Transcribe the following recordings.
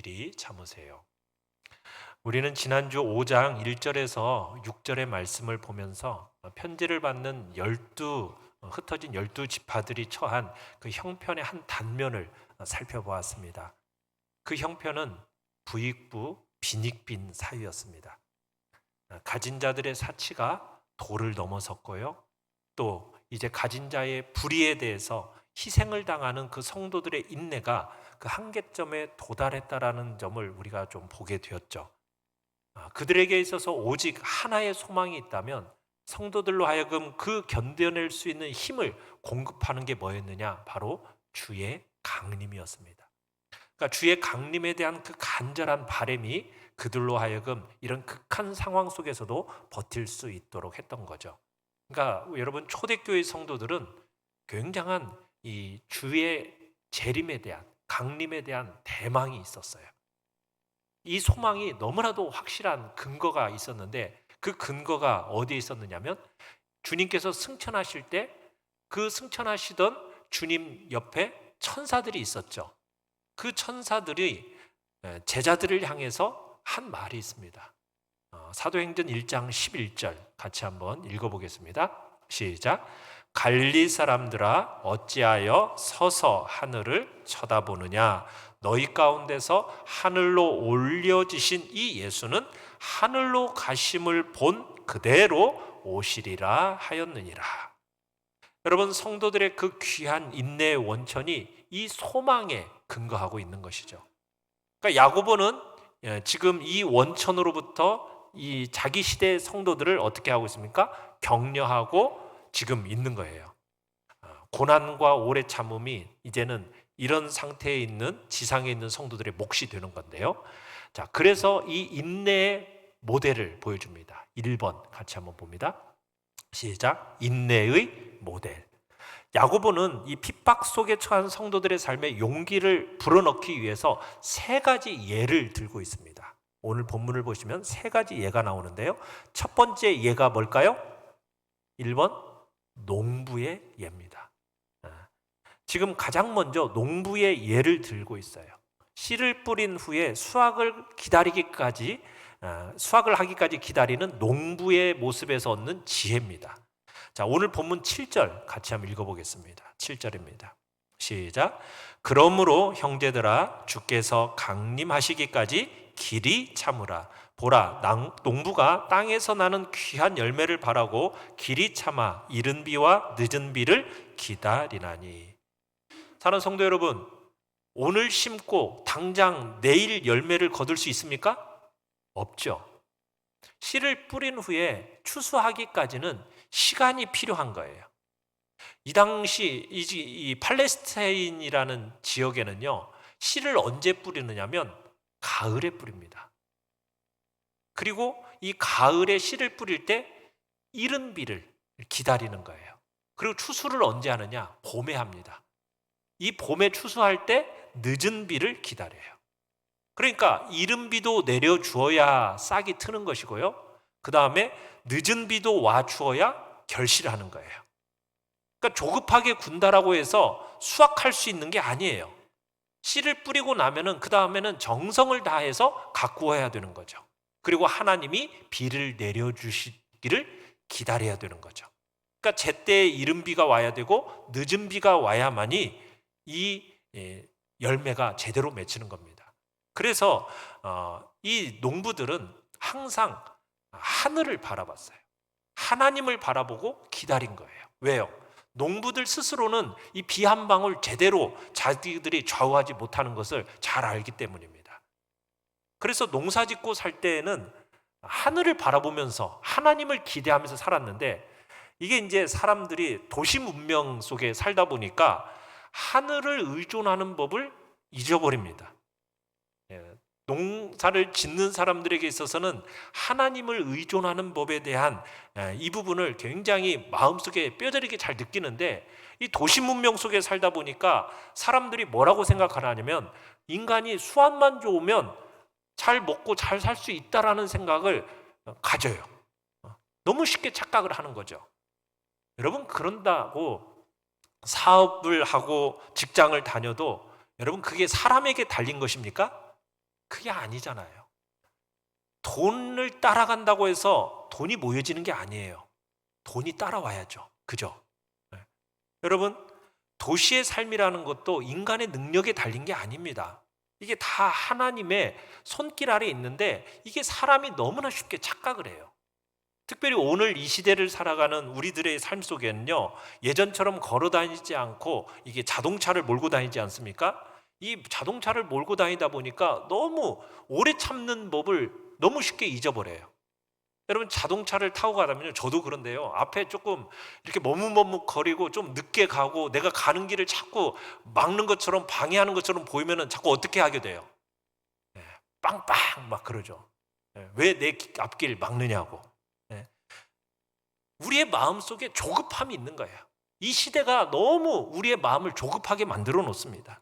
길이 참으세요. 우리는 지난주 5장 1절에서 6절의 말씀을 보면서 편지를 받는 흩어진 12지파들이 처한 그 형편의 한 단면을 살펴보았습니다. 그 형편은 부익부 빈익빈 사이였습니다. 가진 자들의 사치가 도를 넘어섰고요. 또 이제 가진 자의 불의에 대해서 희생을 당하는 그 성도들의 인내가 그 한계점에 도달했다라는 점을 우리가 좀 보게 되었죠. 그들에게 있어서 오직 하나의 소망이 있다면 성도들로 하여금 그 견뎌낼 수 있는 힘을 공급하는 게 뭐였느냐? 바로 주의 강림이었습니다. 그러니까 주의 강림에 대한 그 간절한 바람이 그들로 하여금 이런 극한 상황 속에서도 버틸 수 있도록 했던 거죠. 그러니까 여러분, 초대교회 성도들은 굉장한 이 주의 재림에 대한, 강림에 대한 대망이 있었어요. 이 소망이 너무나도 확실한 근거가 있었는데, 그 근거가 어디에 있었느냐면 주님께서 승천하실 때 그 승천하시던 주님 옆에 천사들이 있었죠. 그 천사들이 제자들을 향해서 한 말이 있습니다. 사도행전 1장 11절 같이 한번 읽어보겠습니다. 시작. 갈릴리 사람들아, 어찌하여 서서 하늘을 쳐다보느냐? 너희 가운데서 하늘로 올려지신 이 예수는 하늘로 가심을 본 그대로 오시리라 하였느니라. 여러분, 성도들의 그 귀한 인내의 원천이 이 소망에 근거하고 있는 것이죠. 그러니까 야고보는 지금 이 원천으로부터 이 자기 시대의 성도들을 어떻게 하고 있습니까? 격려하고 지금 있는 거예요. 고난과 오래 참음이 이제는 이런 상태에 있는 지상에 있는 성도들의 몫이 되는 건데요. 자, 그래서 이 인내의 모델을 보여줍니다. 1번 같이 한번 봅니다. 시작. 인내의 모델. 야고보는 이 핍박 속에 처한 성도들의 삶에 용기를 불어넣기 위해서 세 가지 예를 들고 있습니다. 오늘 본문을 보시면 세 가지 예가 나오는데요. 첫 번째 예가 뭘까요? 1번 농부의 예입니다. 지금 가장 먼저 농부의 예를 들고 있어요. 씨를 뿌린 후에 수확을 하기까지 기다리는 농부의 모습에서 얻는 지혜입니다. 자, 오늘 본문 7절 같이 한번 읽어보겠습니다. 7절입니다. 시작. 그러므로 형제들아, 주께서 강림하시기까지 길이 참으라. 보라, 농부가 땅에서 나는 귀한 열매를 바라고 길이 참아 이른 비와 늦은 비를 기다리나니. 사랑하는 성도 여러분, 오늘 심고 당장 내일 열매를 거둘 수 있습니까? 없죠. 씨를 뿌린 후에 추수하기까지는 시간이 필요한 거예요. 이 당시 이 팔레스타인이라는 지역에는요, 씨를 언제 뿌리느냐면 가을에 뿌립니다. 그리고 이 가을에 씨를 뿌릴 때 이른 비를 기다리는 거예요. 그리고 추수를 언제 하느냐? 봄에 합니다. 이 봄에 추수할 때 늦은 비를 기다려요. 그러니까 이른 비도 내려주어야 싹이 트는 것이고요. 그 다음에 늦은 비도 와주어야 결실하는 거예요. 그러니까 조급하게 군다라고 해서 수확할 수 있는 게 아니에요. 씨를 뿌리고 나면은 그 다음에는 정성을 다해서 가꾸어야 되는 거죠. 그리고 하나님이 비를 내려주시기를 기다려야 되는 거죠. 그러니까 제때에 이른 비가 와야 되고 늦은 비가 와야만이 이 열매가 제대로 맺히는 겁니다. 그래서 이 농부들은 항상 하늘을 바라봤어요. 하나님을 바라보고 기다린 거예요. 왜요? 농부들 스스로는 이 비 한 방울 제대로 자기들이 좌우하지 못하는 것을 잘 알기 때문입니다. 그래서 농사 짓고 살 때에는 하늘을 바라보면서 하나님을 기대하면서 살았는데, 이게 이제 사람들이 도시 문명 속에 살다 보니까 하늘을 의존하는 법을 잊어버립니다. 농사를 짓는 사람들에게 있어서는 하나님을 의존하는 법에 대한 이 부분을 굉장히 마음속에 뼈저리게 잘 느끼는데, 이 도시 문명 속에 살다 보니까 사람들이 뭐라고 생각하냐면 인간이 수완만 좋으면 잘 먹고 잘 살 수 있다라는 생각을 가져요. 너무 쉽게 착각을 하는 거죠. 여러분, 그런다고 사업을 하고 직장을 다녀도 여러분, 그게 사람에게 달린 것입니까? 그게 아니잖아요. 돈을 따라간다고 해서 돈이 모여지는 게 아니에요. 돈이 따라와야죠. 그죠? 네. 여러분, 도시의 삶이라는 것도 인간의 능력에 달린 게 아닙니다. 이게 다 하나님의 손길 아래 있는데 이게 사람이 너무나 쉽게 착각을 해요. 특별히 오늘 이 시대를 살아가는 우리들의 삶 속에는요, 예전처럼 걸어 다니지 않고 이게 자동차를 몰고 다니지 않습니까? 이 자동차를 몰고 다니다 보니까 너무 오래 참는 법을 너무 쉽게 잊어버려요. 여러분, 자동차를 타고 가다면요, 저도 그런데요, 앞에 조금 이렇게 머뭇머뭇 거리고 좀 늦게 가고 내가 가는 길을 자꾸 막는 것처럼 방해하는 것처럼 보이면은 자꾸 어떻게 하게 돼요? 네, 빵빵 막 그러죠. 네, 왜 내 앞길 막느냐고. 네. 우리의 마음 속에 조급함이 있는 거예요. 이 시대가 너무 우리의 마음을 조급하게 만들어 놓습니다.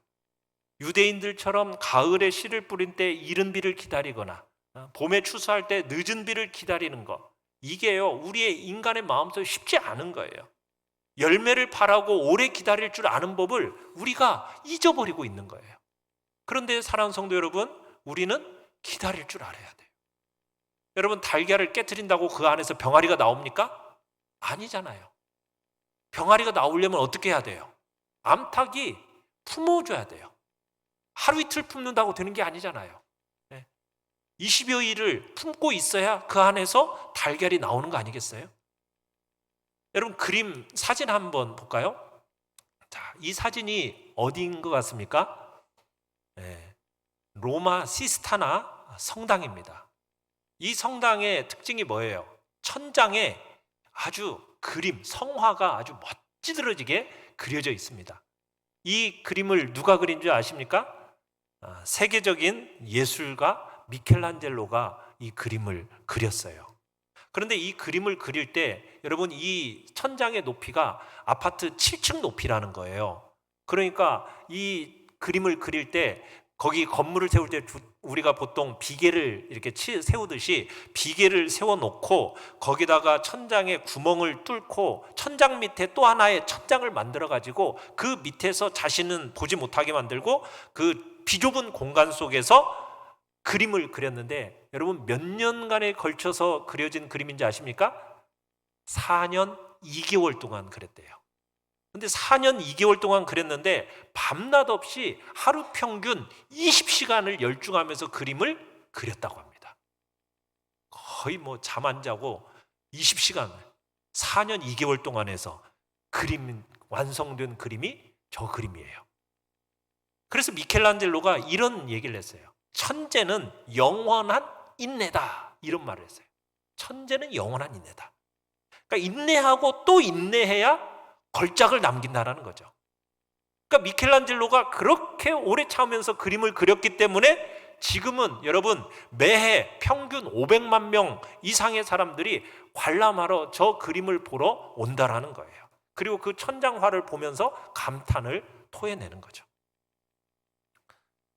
유대인들처럼 가을에 씨를 뿌린 때 이른 비를 기다리거나 봄에 추수할 때 늦은 비를 기다리는 것, 이게요, 우리의 인간의 마음속에 쉽지 않은 거예요. 열매를 바라고 오래 기다릴 줄 아는 법을 우리가 잊어버리고 있는 거예요. 그런데 사랑하는 성도 여러분, 우리는 기다릴 줄 알아야 돼요. 여러분, 달걀을 깨트린다고 그 안에서 병아리가 나옵니까? 아니잖아요. 병아리가 나오려면 어떻게 해야 돼요? 암탉이 품어줘야 돼요. 하루 이틀 품는다고 되는 게 아니잖아요. 20여일을 품고 있어야 그 안에서 달걀이 나오는 거 아니겠어요? 여러분, 그림 사진 한번 볼까요? 자, 이 사진이 어디인 것 같습니까? 로마 시스타나 성당입니다. 이 성당의 특징이 뭐예요? 천장에 아주 그림, 성화가 아주 멋지드러지게 그려져 있습니다. 이 그림을 누가 그린 줄 아십니까? 세계적인 예술가 미켈란젤로가 이 그림을 그렸어요. 그런데 이 그림을 그릴 때 여러분, 이 천장의 높이가 아파트 7층 높이라는 거예요. 그러니까 이 그림을 그릴 때 거기 건물을 세울 때 우리가 보통 비계를 이렇게 세우듯이 비계를 세워놓고 거기다가 천장에 구멍을 뚫고 천장 밑에 또 하나의 천장을 만들어가지고 그 밑에서 자신은 보지 못하게 만들고 그 비좁은 공간 속에서 그림을 그렸는데, 여러분, 몇 년간에 걸쳐서 그려진 그림인지 아십니까? 4년 2개월 동안 그렸대요. 근데 4년 2개월 동안 그렸는데 밤낮 없이 하루 평균 20시간을 열중하면서 그림을 그렸다고 합니다. 거의 뭐 잠 안 자고 20시간, 4년 2개월 동안 해서 완성된 그림이 저 그림이에요. 그래서 미켈란젤로가 이런 얘기를 했어요. 천재는 영원한 인내다, 이런 말을 했어요. 천재는 영원한 인내다. 그러니까 인내하고 또 인내해야 걸작을 남긴다라는 거죠. 그러니까 미켈란젤로가 그렇게 오래 참으면서 그림을 그렸기 때문에 지금은 여러분, 매해 평균 500만 명 이상의 사람들이 관람하러 저 그림을 보러 온다라는 거예요. 그리고 그 천장화를 보면서 감탄을 토해내는 거죠.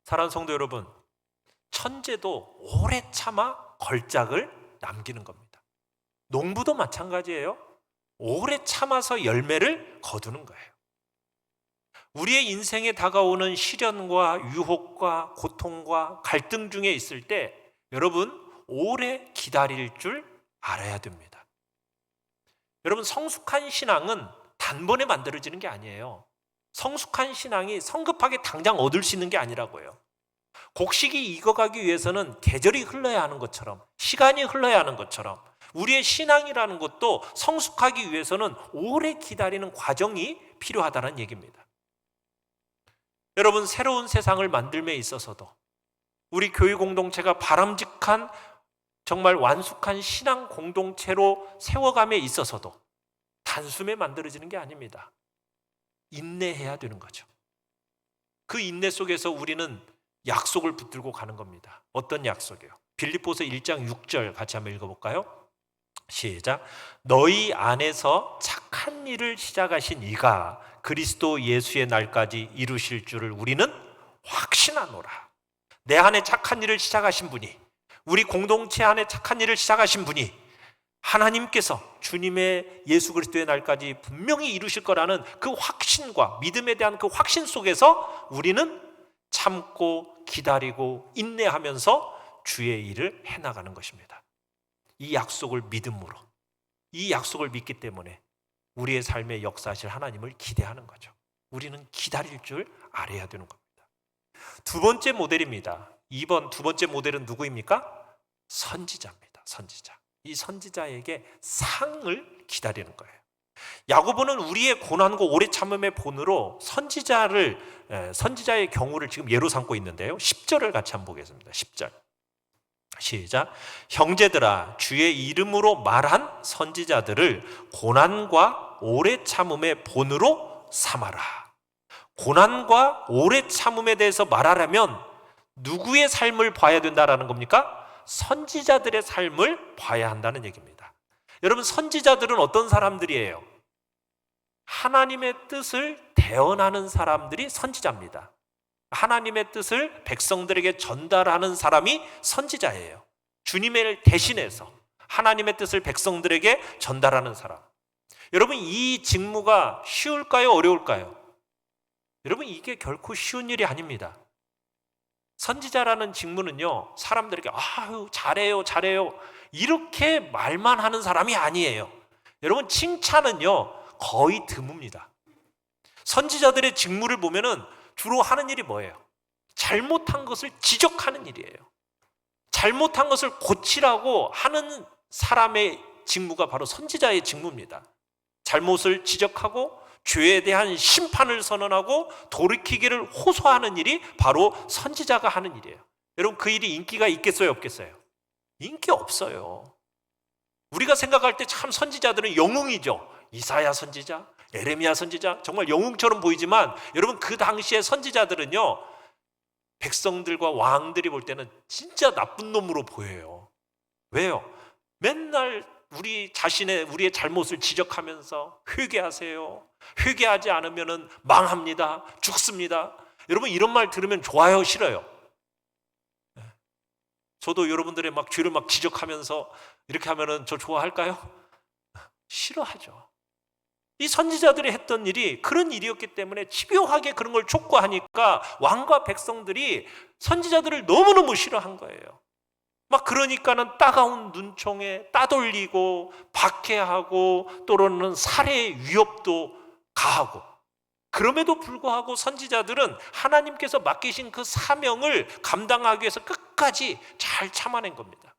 사랑하는 성도 여러분, 천재도 오래 참아 걸작을 남기는 겁니다. 농부도 마찬가지예요. 오래 참아서 열매를 거두는 거예요. 우리의 인생에 다가오는 시련과 유혹과 고통과 갈등 중에 있을 때 여러분, 오래 기다릴 줄 알아야 됩니다. 여러분, 성숙한 신앙은 단번에 만들어지는 게 아니에요. 성숙한 신앙이 성급하게 당장 얻을 수 있는 게 아니라고요. 곡식이 익어가기 위해서는 계절이 흘러야 하는 것처럼, 시간이 흘러야 하는 것처럼, 우리의 신앙이라는 것도 성숙하기 위해서는 오래 기다리는 과정이 필요하다는 얘기입니다. 여러분, 새로운 세상을 만들m에 있어서도 우리 교회 공동체가 바람직한 정말 완숙한 신앙 공동체로 세워감에 있어서도 단숨에 만들어지는 게 아닙니다. 인내해야 되는 거죠. 그 인내 속에서 우리는 약속을 붙들고 가는 겁니다. 어떤 약속이요? 빌립보서 1장 6절 같이 한번 읽어볼까요? 시작. 너희 안에서 착한 일을 시작하신 이가 그리스도 예수의 날까지 이루실 줄을 우리는 확신하노라. 내 안에 착한 일을 시작하신 분이, 우리 공동체 안에 착한 일을 시작하신 분이 하나님께서 주님의 예수 그리스도의 날까지 분명히 이루실 거라는 그 확신과 믿음에 대한 그 확신 속에서 우리는 참고 기다리고 인내하면서 주의 일을 해나가는 것입니다. 이 약속을 믿음으로, 이 약속을 믿기 때문에 우리의 삶에 역사하실 하나님을 기대하는 거죠. 우리는 기다릴 줄 알아야 되는 겁니다. 두 번째 모델입니다. 두 번째 모델은 누구입니까? 선지자입니다. 선지자. 이 선지자에게 상을 기다리는 거예요. 야고보는 우리의 고난과 오래 참음의 본으로 선지자의 경우를 지금 예로 삼고 있는데요. 10절을 같이 한번 보겠습니다. 10절 시작. 형제들아, 주의 이름으로 말한 선지자들을 고난과 오래 참음의 본으로 삼아라. 고난과 오래 참음에 대해서 말하려면 누구의 삶을 봐야 된다라는 겁니까? 선지자들의 삶을 봐야 한다는 얘기입니다. 여러분, 선지자들은 어떤 사람들이에요? 하나님의 뜻을 대언하는 사람들이 선지자입니다. 하나님의 뜻을 백성들에게 전달하는 사람이 선지자예요. 주님을 대신해서 하나님의 뜻을 백성들에게 전달하는 사람. 여러분, 이 직무가 쉬울까요? 어려울까요? 여러분, 이게 결코 쉬운 일이 아닙니다. 선지자라는 직무는요, 사람들에게 아유 잘해요 잘해요 이렇게 말만 하는 사람이 아니에요. 여러분, 칭찬은요 거의 드뭅니다. 선지자들의 직무를 보면은 주로 하는 일이 뭐예요? 잘못한 것을 지적하는 일이에요. 잘못한 것을 고치라고 하는 사람의 직무가 바로 선지자의 직무입니다. 잘못을 지적하고 죄에 대한 심판을 선언하고 돌이키기를 호소하는 일이 바로 선지자가 하는 일이에요. 여러분, 그 일이 인기가 있겠어요, 없겠어요? 인기 없어요. 우리가 생각할 때 참 선지자들은 영웅이죠. 이사야 선지자, 에레미야 선지자, 정말 영웅처럼 보이지만 여러분, 그 당시의 선지자들은요, 백성들과 왕들이 볼 때는 진짜 나쁜 놈으로 보여요. 왜요? 맨날 우리의 잘못을 지적하면서 회개하세요. 회개하지 않으면 망합니다. 죽습니다. 여러분, 이런 말 들으면 좋아요, 싫어요? 저도 여러분들의 죄를 지적하면서 이렇게 하면은 저 좋아할까요? 싫어하죠. 이 선지자들이 했던 일이 그런 일이었기 때문에 집요하게 그런 걸 촉구하니까 왕과 백성들이 선지자들을 너무너무 싫어한 거예요. 그러니까는 따가운 눈총에 따돌리고 박해하고 또는 살해의 위협도 가하고, 그럼에도 불구하고 선지자들은 하나님께서 맡기신 그 사명을 감당하기 위해서 끝까지 잘 참아낸 겁니다.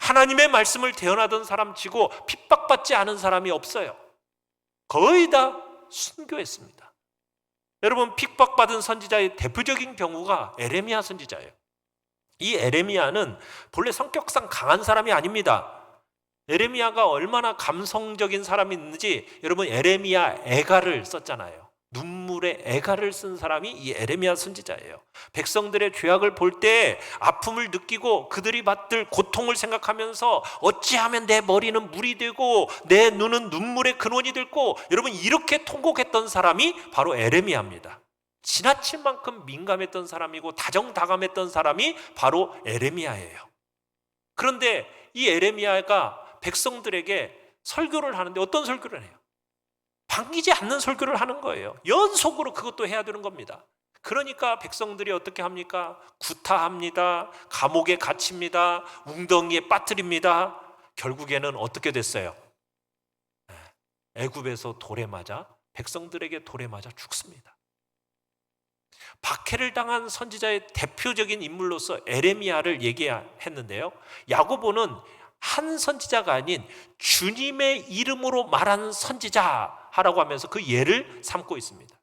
하나님의 말씀을 대언하던 사람치고 핍박받지 않은 사람이 없어요. 거의 다 순교했습니다. 여러분, 핍박받은 선지자의 대표적인 경우가 에레미야 선지자예요. 이 에레미야는 본래 성격상 강한 사람이 아닙니다. 에레미야가 얼마나 감성적인 사람이었는지 여러분, 에레미야 애가를 썼잖아요. 눈물의 애가를 쓴 사람이 이 에레미야 선지자예요. 백성들의 죄악을 볼 때 아픔을 느끼고 그들이 받을 고통을 생각하면서 어찌하면 내 머리는 물이 되고 내 눈은 눈물의 근원이 되고, 여러분, 이렇게 통곡했던 사람이 바로 에레미야입니다. 지나칠 만큼 민감했던 사람이고 다정다감했던 사람이 바로 에레미야예요. 그런데 이 에레미야가 백성들에게 설교를 하는데 어떤 설교를 해요? 반기지 않는 설교를 하는 거예요. 연속으로 그것도 해야 되는 겁니다. 그러니까 백성들이 어떻게 합니까? 구타합니다. 감옥에 갇힙니다. 웅덩이에 빠뜨립니다. 결국에는 어떻게 됐어요? 애굽에서 돌에 맞아, 백성들에게 돌에 맞아 죽습니다. 박해를 당한 선지자의 대표적인 인물로서 에레미야를 얘기했는데요, 야고보는 한 선지자가 아닌 주님의 이름으로 말하는 선지자라고 하면서 그 예를 삼고 있습니다.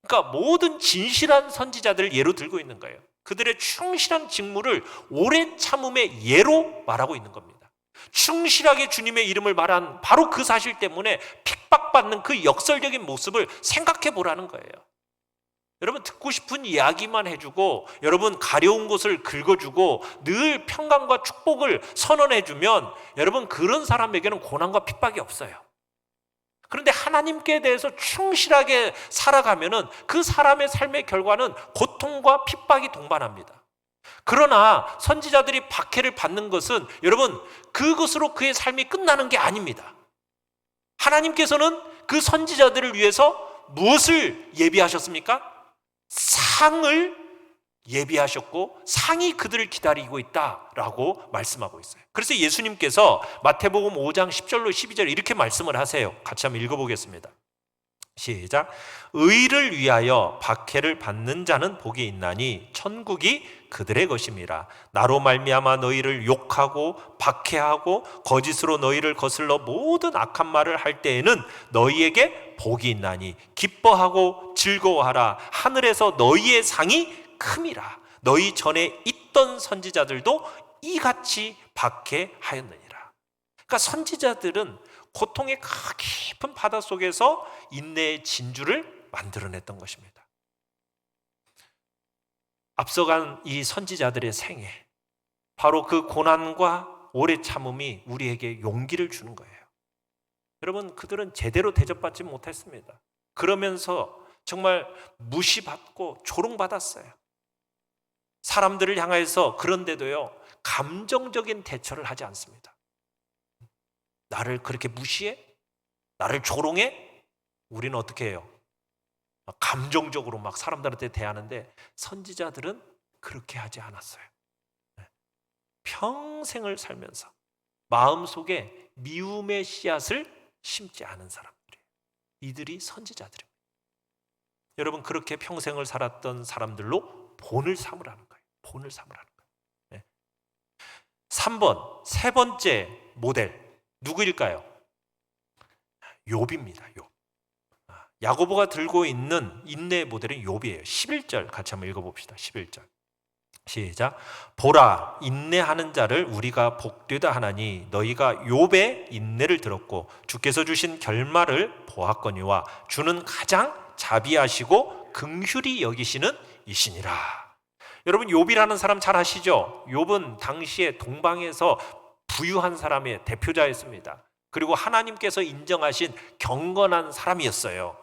그러니까 모든 진실한 선지자들을 예로 들고 있는 거예요. 그들의 충실한 직무를 오래 참음의 예로 말하고 있는 겁니다. 충실하게 주님의 이름을 말한 바로 그 사실 때문에 핍박받는 그 역설적인 모습을 생각해 보라는 거예요. 여러분, 듣고 싶은 이야기만 해주고, 여러분 가려운 곳을 긁어주고 늘 평강과 축복을 선언해주면 여러분, 그런 사람에게는 고난과 핍박이 없어요. 그런데 하나님께 대해서 충실하게 살아가면은 그 사람의 삶의 결과는 고통과 핍박이 동반합니다. 그러나 선지자들이 박해를 받는 것은 여러분, 그것으로 그의 삶이 끝나는 게 아닙니다. 하나님께서는 그 선지자들을 위해서 무엇을 예비하셨습니까? 상을 예비하셨고 상이 그들을 기다리고 있다라고 말씀하고 있어요. 그래서 예수님께서 마태복음 5장 10절로 12절 이렇게 말씀을 하세요. 같이 한번 읽어보겠습니다. 시작. 의를 위하여 박해를 받는 자는 복이 있나니 천국이 그들의 것임이라. 나로 말미암아 너희를 욕하고 박해하고 거짓으로 너희를 거슬러 모든 악한 말을 할 때에는 너희에게 복이 있나니 기뻐하고 즐거워하라. 하늘에서 너희의 상이 큼이라. 너희 전에 있던 선지자들도 이같이 박해하였느니라. 그러니까 선지자들은 고통의 깊은 바다 속에서 인내의 진주를 만들어냈던 것입니다. 앞서간 이 선지자들의 생애, 바로 그 고난과 오래 참음이 우리에게 용기를 주는 거예요. 여러분, 그들은 제대로 대접받지 못했습니다. 그러면서 정말 무시받고 조롱받았어요. 사람들을 향해서 그런데도요, 감정적인 대처를 하지 않습니다. 나를 그렇게 무시해? 나를 조롱해? 우리는 어떻게 해요? 감정적으로 막 사람들한테 대하는데 선지자들은 그렇게 하지 않았어요. 평생을 살면서 마음속에 미움의 씨앗을 심지 않은 사람들이에요. 이들이 선지자들입니다. 여러분, 그렇게 평생을 살았던 사람들로 본을 삼으라는 거예요. 본을 삼으라는 거예요. 3번, 세 번째 모델 누구일까요? 욥입니다. 욥. 야고보가 들고 있는 인내의 모델은 욥이에요. 11절 같이 한번 읽어봅시다. 11절 시작. 보라, 인내하는 자를 우리가 복되다 하나니 너희가 욥의 인내를 들었고 주께서 주신 결말을 보았거니와 주는 가장 자비하시고 긍휼히 여기시는 이시니라. 여러분, 욥이라는 사람 잘 아시죠? 욥은 당시에 동방에서 부유한 사람의 대표자였습니다. 그리고 하나님께서 인정하신 경건한 사람이었어요.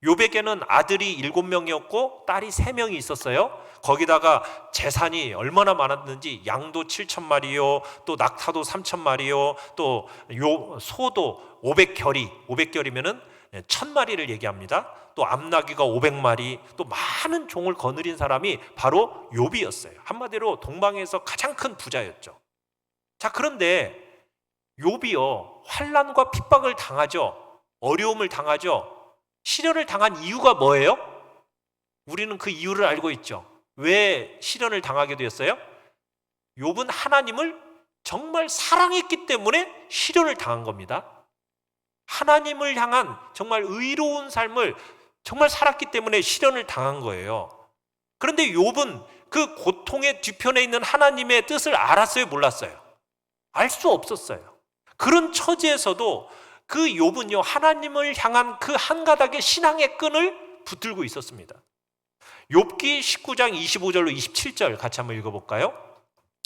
욥에게는 아들이 7명이었고 딸이 3명이 있었어요. 거기다가 재산이 얼마나 많았는지 양도 7,000마리요, 또 낙타도 3,000마리요, 또 소도 500결이, 500결이면은 1,000마리를 얘기합니다. 또 암나귀가 500마리, 또 많은 종을 거느린 사람이 바로 욥이었어요. 한마디로 동방에서 가장 큰 부자였죠. 자, 그런데 욥이요, 환난과 핍박을 당하죠. 어려움을 당하죠. 시련을 당한 이유가 뭐예요? 우리는 그 이유를 알고 있죠. 왜 시련을 당하게 되었어요? 욥은 하나님을 정말 사랑했기 때문에 시련을 당한 겁니다. 하나님을 향한 정말 의로운 삶을 정말 살았기 때문에 시련을 당한 거예요. 그런데 욥은 그 고통의 뒤편에 있는 하나님의 뜻을 알았어요, 몰랐어요? 알 수 없었어요. 그런 처지에서도 그 욥은요, 하나님을 향한 그 한 가닥의 신앙의 끈을 붙들고 있었습니다. 욥기 19장 25절로 27절 같이 한번 읽어볼까요?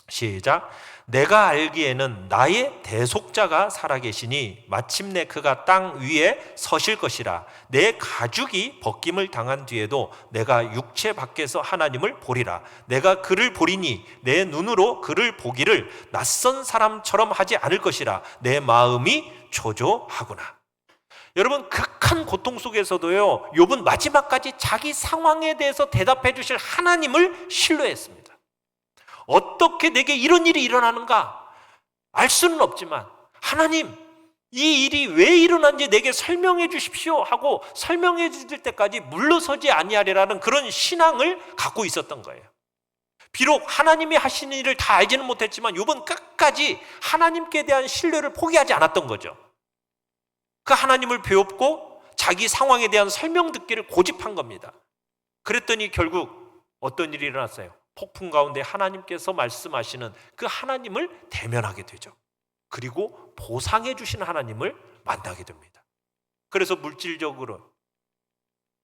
시작. 내가 알기에는 나의 대속자가 살아계시니 마침내 그가 땅 위에 서실 것이라. 내 가죽이 벗김을 당한 뒤에도 내가 육체 밖에서 하나님을 보리라. 내가 그를 보리니 내 눈으로 그를 보기를 낯선 사람처럼 하지 않을 것이라. 내 마음이 초조하구나. 여러분, 극한 고통 속에서도요, 욥은 마지막까지 자기 상황에 대해서 대답해 주실 하나님을 신뢰했습니다. 어떻게 내게 이런 일이 일어나는가 알 수는 없지만 하나님, 이 일이 왜 일어난지 내게 설명해 주십시오 하고 설명해 주실 때까지 물러서지 아니하리라는 그런 신앙을 갖고 있었던 거예요. 비록 하나님이 하시는 일을 다 알지는 못했지만 욥은 끝까지 하나님께 대한 신뢰를 포기하지 않았던 거죠. 그 하나님을 배웠고 자기 상황에 대한 설명 듣기를 고집한 겁니다. 그랬더니 결국 어떤 일이 일어났어요? 폭풍 가운데 하나님께서 말씀하시는 그 하나님을 대면하게 되죠. 그리고 보상해 주시는 하나님을 만나게 됩니다. 그래서 물질적으로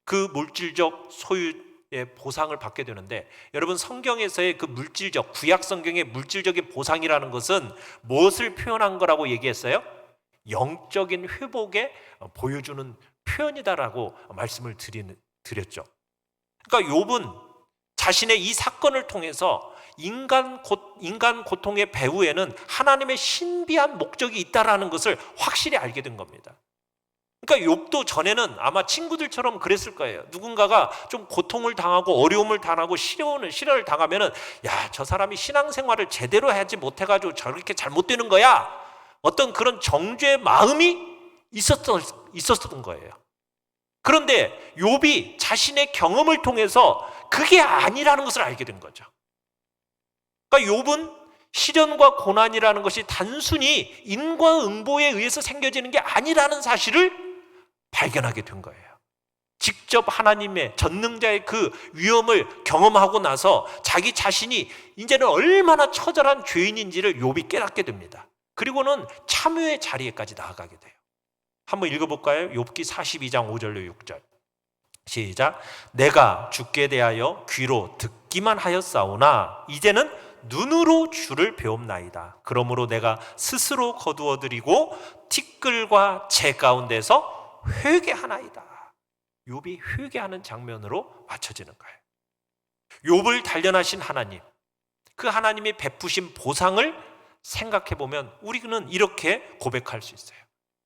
그 물질적 소유의 보상을 받게 되는데, 여러분, 성경에서의 그 물질적, 구약 성경의 물질적인 보상이라는 것은 무엇을 표현한 거라고 얘기했어요? 영적인 회복에 보여주는 표현이다라고 말씀을 드렸죠. 그러니까 욥은 자신의 이 사건을 통해서 인간 고통의 배후에는 하나님의 신비한 목적이 있다라는 것을 확실히 알게 된 겁니다. 그러니까 욥도 전에는 아마 친구들처럼 그랬을 거예요. 누군가가 좀 고통을 당하고 어려움을 당하고 시련을 당하면은, 야, 저 사람이 신앙생활을 제대로 하지 못해가지고 저렇게 잘못되는 거야. 어떤 그런 정죄의 마음이 있었던 거예요. 그런데 욥이 자신의 경험을 통해서 그게 아니라는 것을 알게 된 거죠. 그러니까 욥은 시련과 고난이라는 것이 단순히 인과응보에 의해서 생겨지는 게 아니라는 사실을 발견하게 된 거예요. 직접 하나님의 전능자의 그 위엄을 경험하고 나서 자기 자신이 이제는 얼마나 처절한 죄인인지를 욥이 깨닫게 됩니다. 그리고는 참회의 자리에까지 나아가게 돼요. 한번 읽어볼까요? 욥기 42장 5절로 6절. 시작. 내가 주께 대하여 귀로 듣기만 하였사오나 이제는 눈으로 주를 배움나이다. 그러므로 내가 스스로 거두어드리고 티끌과 재 가운데서 회개하나이다. 욥이 회개하는 장면으로 맞춰지는 거예요. 욥을 단련하신 하나님, 그 하나님이 베푸신 보상을 생각해 보면 우리는 이렇게 고백할 수 있어요.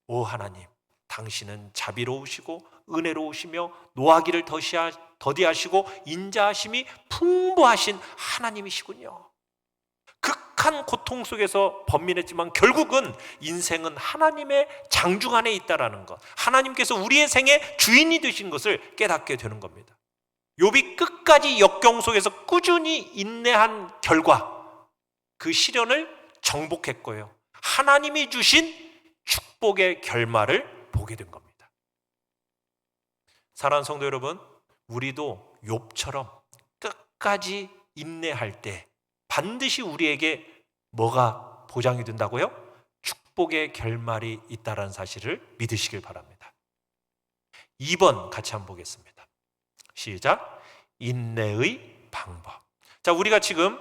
오 하나님, 당신은 자비로우시고 은혜로우시며 노하기를 더디하시고 인자하심이 풍부하신 하나님이시군요. 극한 고통 속에서 번민했지만 결국은 인생은 하나님의 장중 안에 있다라는 것, 하나님께서 우리의 생의 주인이 되신 것을 깨닫게 되는 겁니다. 욥이 끝까지 역경 속에서 꾸준히 인내한 결과 그 시련을 정복했고요, 하나님이 주신 축복의 결말을 보게 된 겁니다. 사랑하는 성도 여러분, 우리도 욥처럼 끝까지 인내할 때 반드시 우리에게 뭐가 보장이 된다고요? 축복의 결말이 있다는 사실을 믿으시길 바랍니다. 2번 같이 한번 보겠습니다. 시작. 인내의 방법. 자, 우리가 지금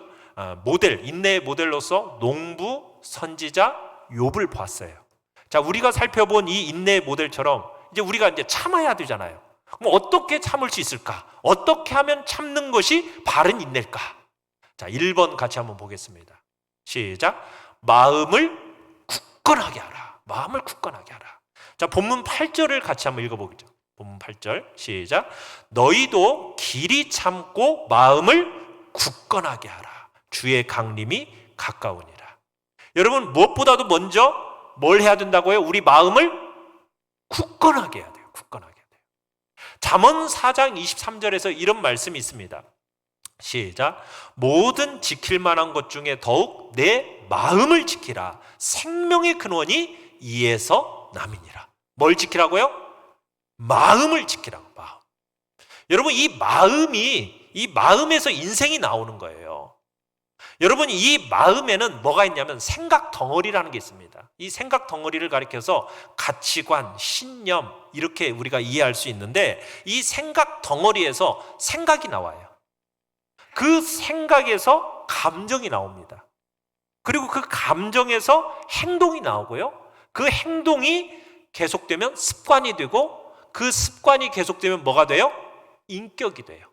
인내의 모델로서 농부, 선지자, 욥을 봤어요. 자, 우리가 살펴본 이 인내의 모델처럼 이제 우리가 이제 참아야 되잖아요. 그럼 어떻게 참을 수 있을까? 어떻게 하면 참는 것이 바른 인내일까? 자, 1번 같이 한번 보겠습니다. 시작. 마음을 굳건하게 하라. 마음을 굳건하게 하라. 자, 본문 8절을 같이 한번 읽어보죠. 본문 8절 시작. 너희도 길이 참고 마음을 굳건하게 하라. 주의 강림이 가까우니라. 여러분, 무엇보다도 먼저 뭘 해야 된다고요? 우리 마음을 굳건하게 해야 돼요. 굳건하게 해야 돼요. 잠언 4장 23절에서 이런 말씀이 있습니다. 시작. 모든 지킬 만한 것 중에 더욱 내 마음을 지키라. 생명의 근원이 이에서 남이니라. 뭘 지키라고요? 마음을 지키라고. 마음. 여러분, 이 마음에서 인생이 나오는 거예요. 여러분, 이 마음에는 뭐가 있냐면 생각 덩어리라는 게 있습니다. 이 생각 덩어리를 가리켜서 가치관, 신념 이렇게 우리가 이해할 수 있는데, 이 생각 덩어리에서 생각이 나와요. 그 생각에서 감정이 나옵니다. 그리고 그 감정에서 행동이 나오고요, 그 행동이 계속되면 습관이 되고, 그 습관이 계속되면 뭐가 돼요? 인격이 돼요.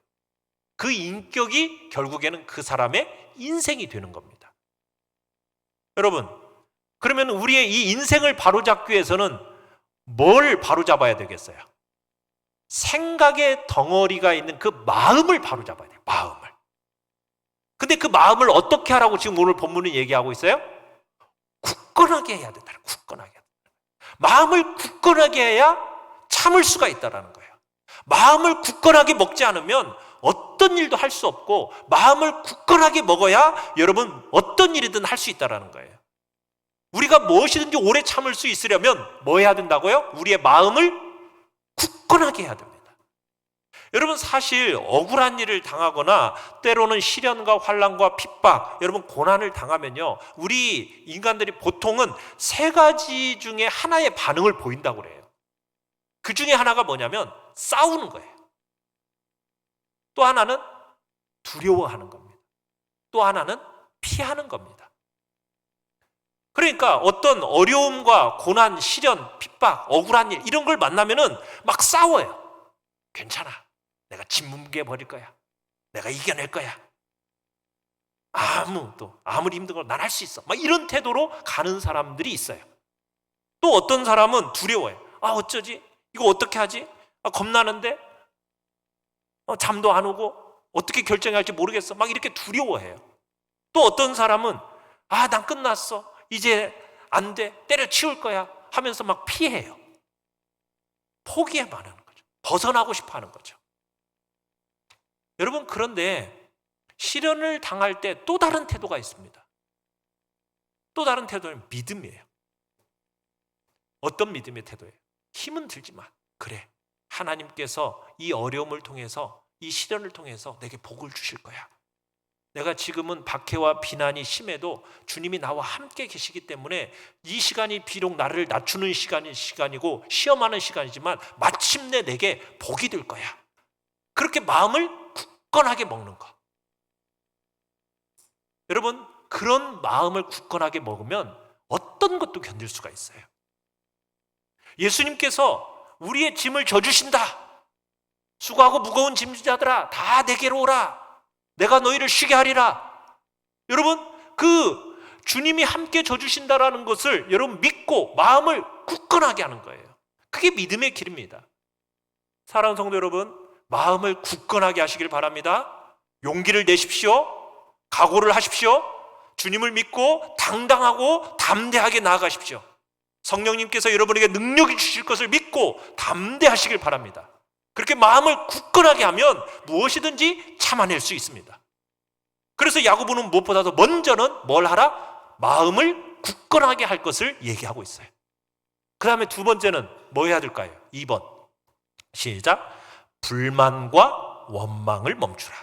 그 인격이 결국에는 그 사람의 인생이 되는 겁니다. 여러분, 그러면 우리의 이 인생을 바로잡기 위해서는 뭘 바로잡아야 되겠어요? 생각의 덩어리가 있는 그 마음을 바로잡아야 돼요. 마음을. 근데 그 마음을 어떻게 하라고 지금 오늘 본문은 얘기하고 있어요? 굳건하게 해야 된다. 굳건하게 해야 된다. 마음을 굳건하게 해야 참을 수가 있다는 거예요. 마음을 굳건하게 먹지 않으면 어떤 일도 할 수 없고, 마음을 굳건하게 먹어야 여러분 어떤 일이든 할 수 있다는 거예요. 우리가 무엇이든지 오래 참을 수 있으려면 뭐 해야 된다고요? 우리의 마음을 굳건하게 해야 됩니다. 여러분, 사실 억울한 일을 당하거나 때로는 시련과 환난과 핍박, 여러분 고난을 당하면요, 우리 인간들이 보통은 세 가지 중에 하나의 반응을 보인다고 그래요. 그 중에 하나가 뭐냐면 싸우는 거예요. 또 하나는 두려워하는 겁니다. 또 하나는 피하는 겁니다. 그러니까 어떤 어려움과 고난, 시련, 핍박, 억울한 일 이런 걸 만나면은 막 싸워요. 괜찮아. 내가 짓뭉개 버릴 거야. 내가 이겨낼 거야. 아무리 힘든 걸 난 할 수 있어. 막 이런 태도로 가는 사람들이 있어요. 또 어떤 사람은 두려워요. 어쩌지? 이거 어떻게 하지? 겁나는데? 잠도 안 오고 어떻게 결정할지 모르겠어. 막 이렇게 두려워해요. 또 어떤 사람은 난 끝났어. 이제 안 돼. 때려치울 거야. 하면서 막 피해요. 포기해만 하는 거죠. 벗어나고 싶어 하는 거죠. 여러분, 그런데 시련을 당할 때 또 다른 태도가 있습니다. 또 다른 태도는 믿음이에요. 어떤 믿음의 태도예요? 힘은 들지 마. 그래, 하나님께서 이 어려움을 통해서, 이 시련을 통해서 내게 복을 주실 거야. 내가 지금은 박해와 비난이 심해도 주님이 나와 함께 계시기 때문에 이 시간이 비록 나를 낮추는 시간이고 시험하는 시간이지만 마침내 내게 복이 될 거야. 그렇게 마음을 굳건하게 먹는 거. 여러분, 그런 마음을 굳건하게 먹으면 어떤 것도 견딜 수가 있어요. 예수님께서 우리의 짐을 져주신다. 수고하고 무거운 짐자들아 다 내게로 오라. 내가 너희를 쉬게 하리라. 여러분, 그 주님이 함께 져주신다라는 것을 여러분 믿고 마음을 굳건하게 하는 거예요. 그게 믿음의 길입니다. 사랑하는 성도 여러분, 마음을 굳건하게 하시길 바랍니다. 용기를 내십시오. 각오를 하십시오. 주님을 믿고 당당하고 담대하게 나아가십시오. 성령님께서 여러분에게 능력이 주실 것을 믿고 담대하시길 바랍니다. 그렇게 마음을 굳건하게 하면 무엇이든지 참아낼 수 있습니다. 그래서 야고보는 무엇보다도 먼저는 뭘 하라? 마음을 굳건하게 할 것을 얘기하고 있어요. 그 다음에 두 번째는 뭐 해야 될까요? 2번 시작. 불만과 원망을 멈추라.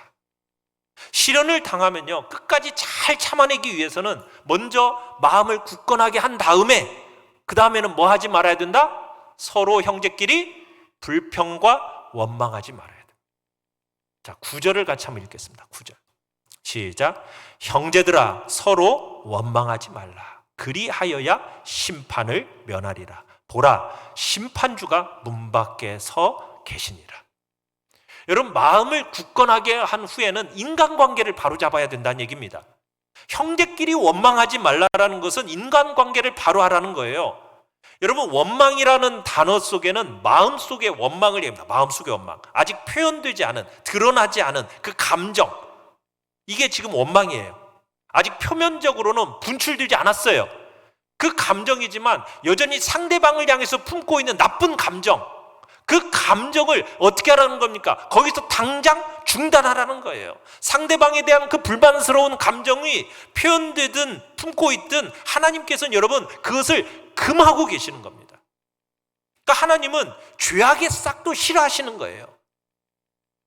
시련을 당하면요, 끝까지 잘 참아내기 위해서는 먼저 마음을 굳건하게 한 다음에 그 다음에는 뭐 하지 말아야 된다? 서로 형제끼리 불평과 원망하지 말아야 된다. 자, 9절을 같이 한번 읽겠습니다. 9절 시작. 형제들아 서로 원망하지 말라. 그리하여야 심판을 면하리라. 보라, 심판주가 문 밖에 서 계시니라. 여러분, 마음을 굳건하게 한 후에는 인간관계를 바로잡아야 된다는 얘기입니다. 형제끼리 원망하지 말라라는 것은 인간관계를 바로 하라는 거예요. 여러분, 원망이라는 단어 속에는 마음속의 원망을 얘기합니다. 마음속의 원망, 아직 표현되지 않은, 드러나지 않은 그 감정, 이게 지금 원망이에요. 아직 표면적으로는 분출되지 않았어요. 그 감정이지만 여전히 상대방을 향해서 품고 있는 나쁜 감정, 그 감정을 어떻게 하라는 겁니까? 거기서 당장 중단하라는 거예요. 상대방에 대한 그 불만스러운 감정이 표현되든 품고 있든 하나님께서는 여러분 그것을 금하고 계시는 겁니다. 그러니까 하나님은 죄악의 싹도 싫어하시는 거예요.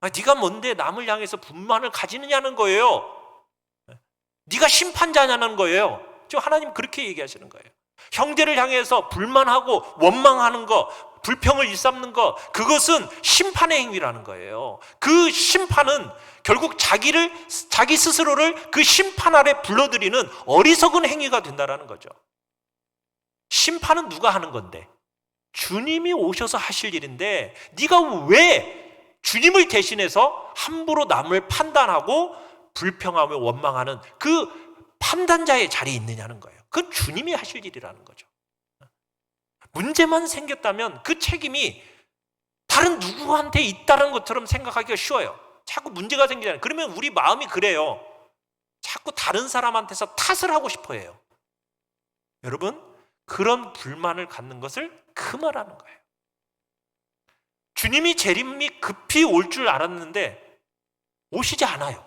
네가 뭔데 남을 향해서 분만을 가지느냐는 거예요. 네가 심판자냐는 거예요. 지금 하나님 그렇게 얘기하시는 거예요. 형제를 향해서 불만하고 원망하는 거, 불평을 일삼는 것, 그것은 심판의 행위라는 거예요. 그 심판은 결국 자기 스스로를 그 심판 아래 불러들이는 어리석은 행위가 된다는 거죠. 심판은 누가 하는 건데? 주님이 오셔서 하실 일인데 네가 왜 주님을 대신해서 함부로 남을 판단하고 불평하며 원망하는 그 판단자의 자리에 있느냐는 거예요. 그건 주님이 하실 일이라는 거죠. 문제만 생겼다면 그 책임이 다른 누구한테 있다는 것처럼 생각하기가 쉬워요. 자꾸 문제가 생기잖아요. 그러면 우리 마음이 그래요. 자꾸 다른 사람한테서 탓을 하고 싶어 해요. 여러분, 그런 불만을 갖는 것을 금하라는 거예요. 주님이 재림이 급히 올 줄 알았는데 오시지 않아요.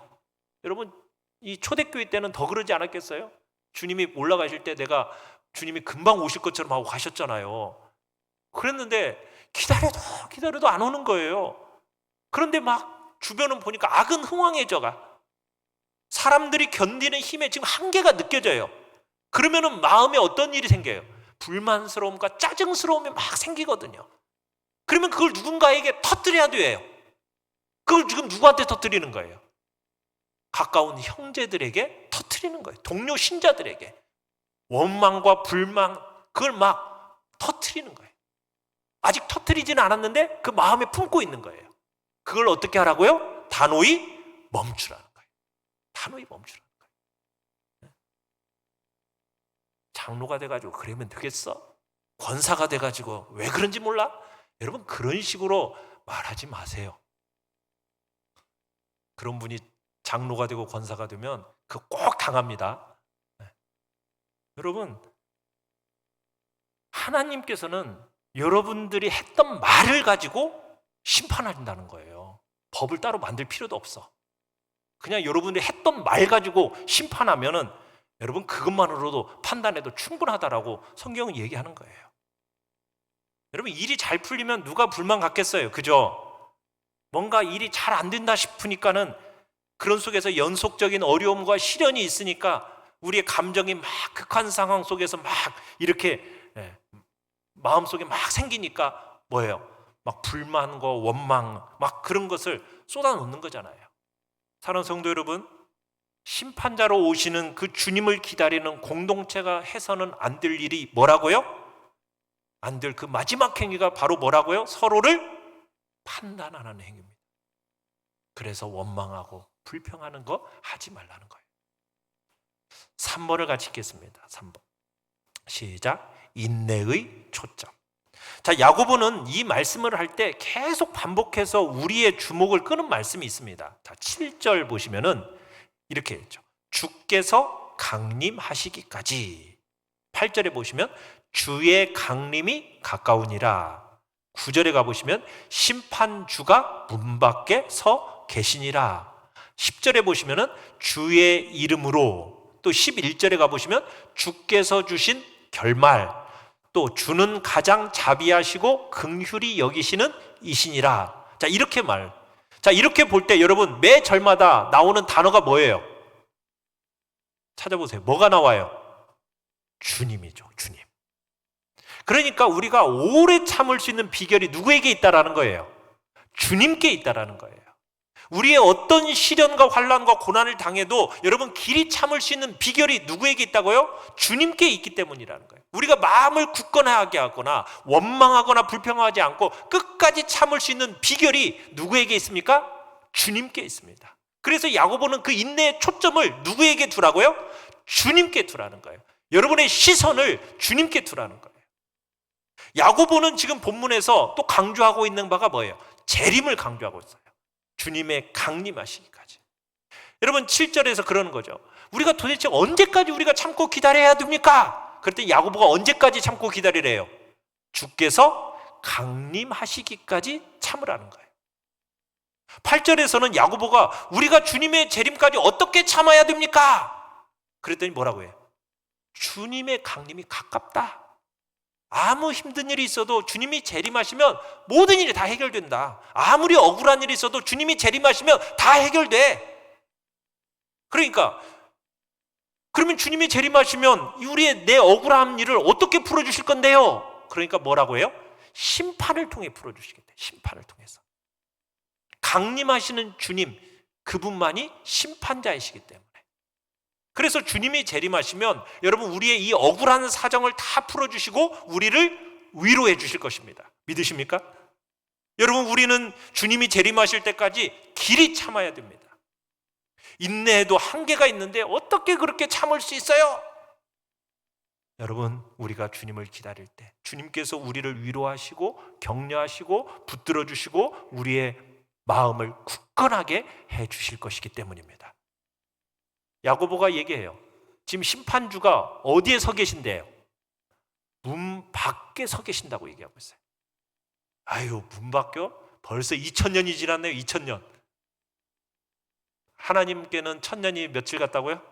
여러분, 이 초대교회 때는 더 그러지 않았겠어요? 주님이 올라가실 때 내가 주님이 금방 오실 것처럼 하고 가셨잖아요. 그랬는데 기다려도 안 오는 거예요. 그런데 막 주변은 보니까 악은 흥왕해져가. 사람들이 견디는 힘에 지금 한계가 느껴져요. 그러면은 마음에 어떤 일이 생겨요? 불만스러움과 짜증스러움이 막 생기거든요. 그러면 그걸 누군가에게 터뜨려야 돼요. 그걸 지금 누구한테 터뜨리는 거예요? 가까운 형제들에게 터뜨리는 거예요. 동료 신자들에게. 원망과 불만, 그걸 막 터뜨리는 거예요. 아직 터뜨리지는 않았는데 그 마음에 품고 있는 거예요. 그걸 어떻게 하라고요? 단호히 멈추라는 거예요. 단호히 멈추라는 거예요. 장로가 돼가지고 그러면 되겠어? 권사가 돼가지고 왜 그런지 몰라? 여러분 그런 식으로 말하지 마세요. 그런 분이 장로가 되고 권사가 되면 그거 꼭 당합니다. 여러분 하나님께서는 여러분들이 했던 말을 가지고 심판한다는 거예요. 법을 따로 만들 필요도 없어. 그냥 여러분들이 했던 말 가지고 심판하면은 여러분 그것만으로도 판단해도 충분하다라고 성경은 얘기하는 거예요. 여러분 일이 잘 풀리면 누가 불만 갖겠어요? 그죠? 뭔가 일이 잘 안 된다 싶으니까는 그런 속에서 연속적인 어려움과 시련이 있으니까 우리의 감정이 막 극한 상황 속에서 막 이렇게 마음속에 막 생기니까 뭐예요? 막 불만과 원망 막 그런 것을 쏟아놓는 거잖아요. 사랑하는 성도 여러분, 심판자로 오시는 그 주님을 기다리는 공동체가 해서는 안 될 일이 뭐라고요? 안 될 그 마지막 행위가 바로 뭐라고요? 서로를 판단하는 행위입니다. 그래서 원망하고 불평하는 거 하지 말라는 거예요. 3번을 같이 읽겠습니다. 3번 시작. 인내의 초점. 자, 야고보는 이 말씀을 할 때 계속 반복해서 우리의 주목을 끄는 말씀이 있습니다. 자, 7절 보시면은 이렇게 했죠. 주께서 강림하시기까지. 8절에 보시면 주의 강림이 가까우니라. 9절에 가보시면 심판주가 문 밖에 서 계시니라. 10절에 보시면은 주의 이름으로, 또 11절에 가보시면 주께서 주신 결말, 또 주는 가장 자비하시고 긍휼히 여기시는 이시니라. 자, 이렇게 자, 이렇게 볼 때 여러분 매 절마다 나오는 단어가 뭐예요? 찾아보세요. 뭐가 나와요? 주님이죠. 주님. 그러니까 우리가 오래 참을 수 있는 비결이 누구에게 있다라는 거예요? 주님께 있다라는 거예요. 우리의 어떤 시련과 환난과 고난을 당해도 여러분 길이 참을 수 있는 비결이 누구에게 있다고요? 주님께 있기 때문이라는 거예요. 우리가 마음을 굳건하게 하거나 원망하거나 불평하지 않고 끝까지 참을 수 있는 비결이 누구에게 있습니까? 주님께 있습니다. 그래서 야고보는 그 인내의 초점을 누구에게 두라고요? 주님께 두라는 거예요. 여러분의 시선을 주님께 두라는 거예요. 야고보는 지금 본문에서 또 강조하고 있는 바가 뭐예요? 재림을 강조하고 있어요. 주님의 강림하시기까지. 여러분 7절에서 그러는 거죠. 우리가 도대체 언제까지 우리가 참고 기다려야 됩니까? 그랬더니 야고보가 언제까지 참고 기다리래요? 주께서 강림하시기까지 참으라는 거예요. 8절에서는 야고보가 우리가 주님의 재림까지 어떻게 참아야 됩니까? 그랬더니 뭐라고 해요? 주님의 강림이 가깝다. 아무 힘든 일이 있어도 주님이 재림하시면 모든 일이 다 해결된다. 아무리 억울한 일이 있어도 주님이 재림하시면 다 해결돼. 그러니까 그러면 주님이 재림하시면 우리의 내 억울한 일을 어떻게 풀어주실 건데요? 그러니까 뭐라고 해요? 심판을 통해 풀어주시겠대. 심판을 통해서. 강림하시는 주님, 그분만이 심판자이시기 때문에. 그래서 주님이 재림하시면 여러분 우리의 이 억울한 사정을 다 풀어주시고 우리를 위로해 주실 것입니다. 믿으십니까? 여러분 우리는 주님이 재림하실 때까지 길이 참아야 됩니다. 인내에도 한계가 있는데 어떻게 그렇게 참을 수 있어요? 여러분 우리가 주님을 기다릴 때 주님께서 우리를 위로하시고 격려하시고 붙들어 주시고 우리의 마음을 굳건하게 해 주실 것이기 때문입니다. 야고보가 얘기해요. 지금 심판주가 어디에 서 계신대요? 문 밖에 서 계신다고 얘기하고 있어요. 아유, 문 밖이요? 벌써 2000년이 지났네요. 2000년. 하나님께는 1000년이 며칠 같다고요?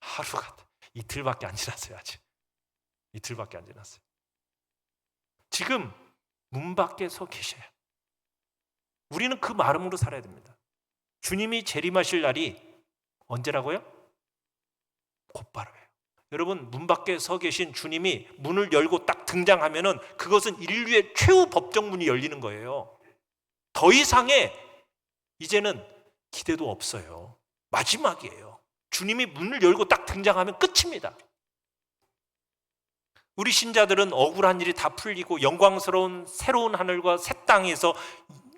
하루 같다. 이틀밖에 안 지났어요. 아직 이틀밖에 안 지났어요. 지금 문 밖에 서 계셔요. 우리는 그 마음으로 살아야 됩니다. 주님이 재림하실 날이 언제라고요? 곧바로예요. 여러분 문 밖에 서 계신 주님이 문을 열고 딱 등장하면은 그것은 인류의 최후 법정문이 열리는 거예요. 더 이상의 이제는 기대도 없어요. 마지막이에요. 주님이 문을 열고 딱 등장하면 끝입니다. 우리 신자들은 억울한 일이 다 풀리고 영광스러운 새로운 하늘과 새 땅에서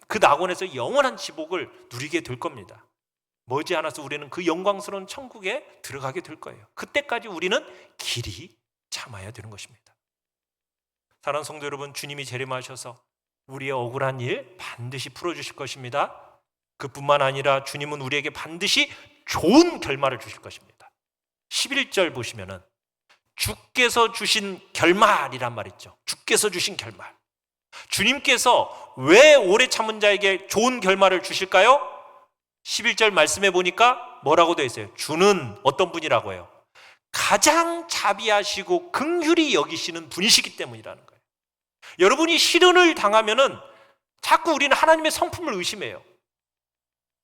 그 낙원에서 영원한 지복을 누리게 될 겁니다. 머지않아서 우리는 그 영광스러운 천국에 들어가게 될 거예요. 그때까지 우리는 길이 참아야 되는 것입니다. 사랑하는 성도 여러분, 주님이 재림하셔서 우리의 억울한 일 반드시 풀어주실 것입니다. 그뿐만 아니라 주님은 우리에게 반드시 좋은 결말을 주실 것입니다. 11절 보시면은 주께서 주신 결말이란 말 있죠. 주께서 주신 결말. 주님께서 왜 오래 참은 자에게 좋은 결말을 주실까요? 11절 말씀해 보니까 뭐라고 되어 있어요? 주는 어떤 분이라고 해요? 가장 자비하시고 긍휼히 여기시는 분이시기 때문이라는 거예요. 여러분이 시련을 당하면은 자꾸 우리는 하나님의 성품을 의심해요.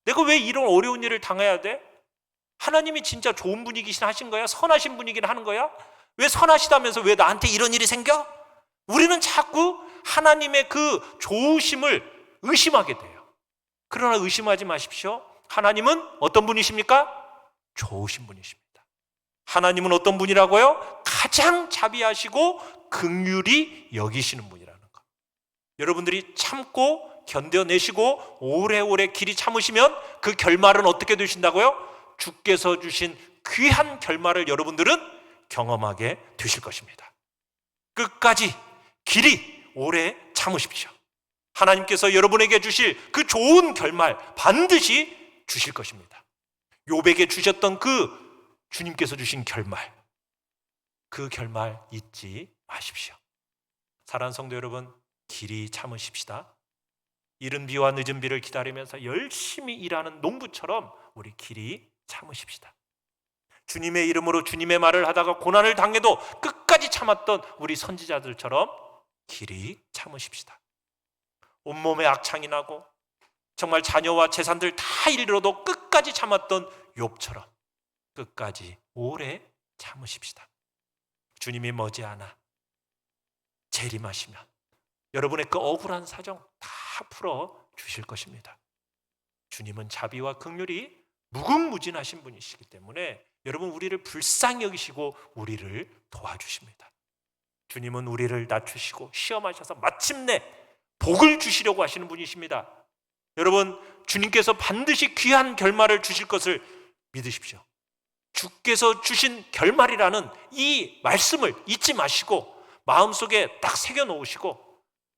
내가 왜 이런 어려운 일을 당해야 돼? 하나님이 진짜 좋은 분이긴 하신 거야? 선하신 분이긴 하는 거야? 왜 선하시다면서 왜 나한테 이런 일이 생겨? 우리는 자꾸 하나님의 그 좋으심을 의심하게 돼요. 그러나 의심하지 마십시오. 하나님은 어떤 분이십니까? 좋으신 분이십니다. 하나님은 어떤 분이라고요? 가장 자비하시고 긍휼히 여기시는 분이라는 것. 여러분들이 참고 견뎌내시고 오래오래 길이 참으시면 그 결말은 어떻게 되신다고요? 주께서 주신 귀한 결말을 여러분들은 경험하게 되실 것입니다. 끝까지 길이 오래 참으십시오. 하나님께서 여러분에게 주실 그 좋은 결말 반드시 주실 것입니다. 욥에게 주셨던 그 주님께서 주신 결말, 그 결말 잊지 마십시오. 사랑하는 성도 여러분, 길이 참으십시다. 이른 비와 늦은 비를 기다리면서 열심히 일하는 농부처럼 우리 길이 참으십시다. 주님의 이름으로 주님의 말을 하다가 고난을 당해도 끝까지 참았던 우리 선지자들처럼 길이 참으십시다. 온몸에 악창이 나고 정말 자녀와 재산들 다 잃어도 끝까지 참았던 욥처럼 끝까지 오래 참으십시다. 주님이 머지않아 재림하시면 여러분의 그 억울한 사정 다 풀어 주실 것입니다. 주님은 자비와 긍휼이 무궁무진하신 분이시기 때문에 여러분 우리를 불쌍히 여기시고 우리를 도와주십니다. 주님은 우리를 낮추시고 시험하셔서 마침내 복을 주시려고 하시는 분이십니다. 여러분 주님께서 반드시 귀한 결말을 주실 것을 믿으십시오. 주께서 주신 결말이라는 이 말씀을 잊지 마시고 마음속에 딱 새겨놓으시고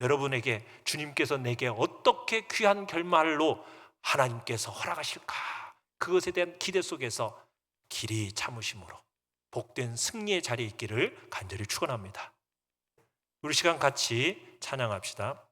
여러분에게 주님께서 내게 어떻게 귀한 결말로 하나님께서 허락하실까 그것에 대한 기대 속에서 길이 참으심으로 복된 승리의 자리에 있기를 간절히 축원합니다. 우리 시간 같이 찬양합시다.